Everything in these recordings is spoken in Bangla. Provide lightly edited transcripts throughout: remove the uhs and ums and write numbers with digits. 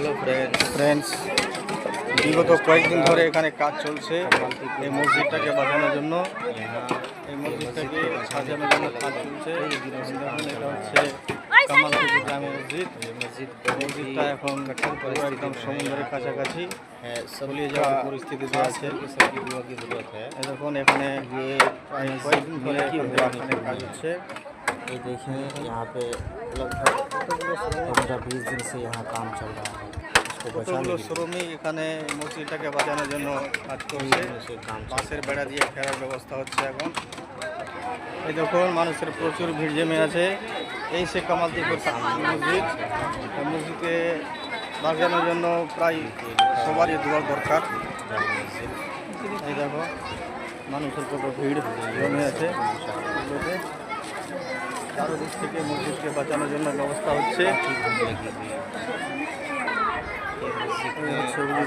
হ্যালো ফ্রেন্ডস, বিগত কয়েকদিন ধরে এখানে কাজ চলছে এই মসজিদটাকে বাঁচানোর জন্য। এই মসজিদটাকে সাজানোর জন্য কাজ চলছে। দেখুন, এটা হচ্ছে কামালপুর জামে মসজিদ। মসজিদটা এখন একদম সমুদ্রের কাছাকাছি তলিয়ে যাওয়ার পরিস্থিতিতে আছে। দেখুন, এখানে কয়েকদিন ধরে এখানে কাজ হচ্ছে। ये देखें यहाँ पे लगभग 15-20 दिन से यहाँ काम चल रहा है। इसको কতগুলো শ্রমিক এখানে মসজিদটাকে বাঁচানোর জন্য কাজ করছে। বাঁশের বেড়া দিয়ে ঘেরার ব্যবস্থা হচ্ছে এখন। এই দেখুন, মানুষের প্রচুর ভিড় জমে আছে। এই সে কামালপুর মসজিদ। এই মসজিদে বাঁচানোর জন্য প্রায় সবারই দোয়া দরকার। এই দেখো, মানুষের কত ভিড় জমে আছে। চারদিক থেকে মসজিদকে বাঁচানোর জন্য ব্যবস্থা হচ্ছে।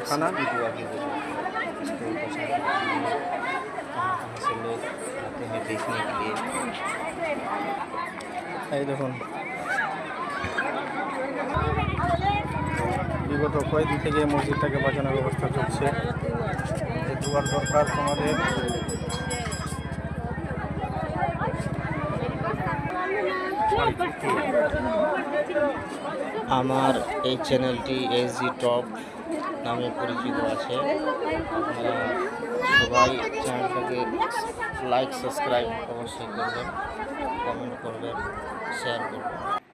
থানা এই দেখুন, বিগত কয়েকদিন থেকে মসজিদটাকে বাঁচানোর ব্যবস্থা চলছে। দুয়ার দরকার তোমাদের। আমার এই চ্যানেলটি এসজি টপ নামে পরিচিত আছে। আপনারা সবাই চ্যানেলটাকে লাইক সাবস্ক্রাইব অবশ্যই করবেন, কমেন্ট করবেন, শেয়ার করবেন।